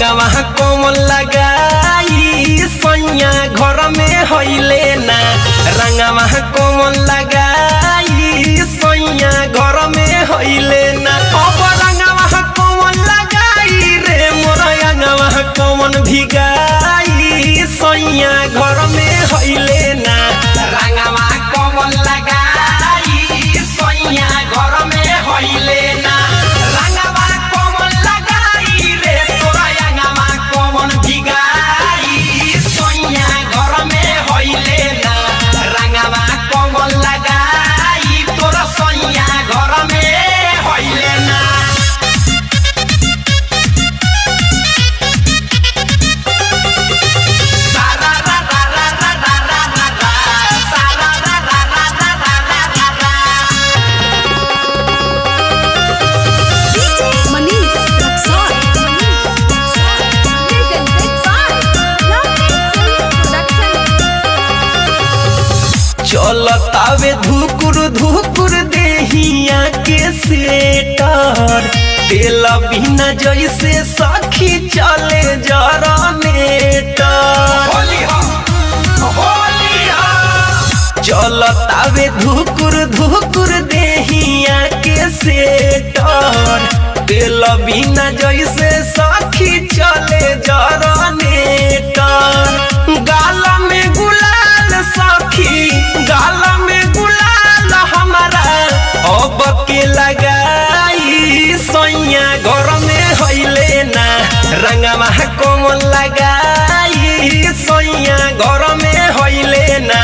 रंगवा कोमल लगाई सैया घर में होइले ना। रंगवा कोमल लगाई सैया घर में होइले ना। अब रंगवा कोमल लगाई रे मोर रंगवा कोमल भिगाई सैया घर में होइले ना। रंगवा कोमल लगाई सैया घर में होइले ना। रंगवा कोमल लगाई रे तोरा रंगवा कोमल भिगाई सैया घर में होइले ना। रंगवा कोमल लगाई तोरा सैया घर में होइले ना। चलतावे धुकुर धुकुर देहिया के सेटर तेल बिना जैसे सखी चले जरनेटर। चलतावे धुकुर धुकुर देहिया के सेटर तेल बिना जैसे सखी चले जरनेटर। गाल में गुलाल सखी गाल में गुलाल हमारा अब के लगाई सैया घर में होइले ना। रंगवा कोमल लगाई सैया घर में होइले ना।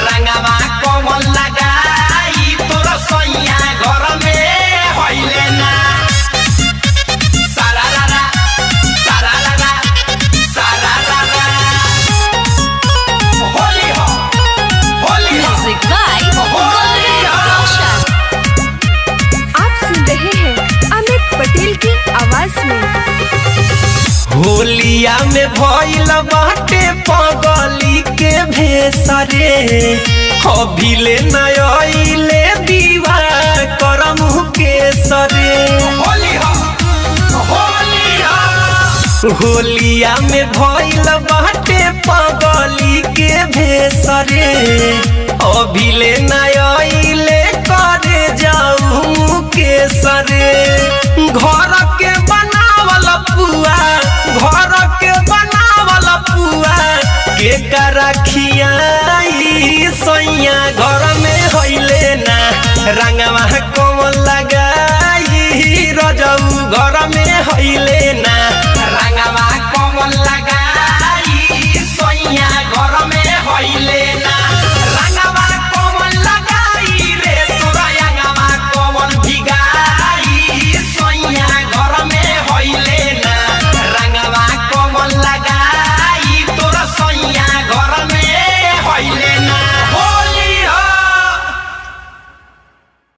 रंगवा कोमल लगाई तोरा सैया घर में होइले ना। पटेल की आवाज में होलिया में भइल बाटे पगली के भेसरे अभिले नयले दीवा करम के सरे। होलिया में भइल बाटे पगली के भेसरे अभिले नयले करे जाऊ के सरे। घर के बनावल पुआ घर के बनावल पुआ के रखियाई सैया घर में होइले ना। रंगवा को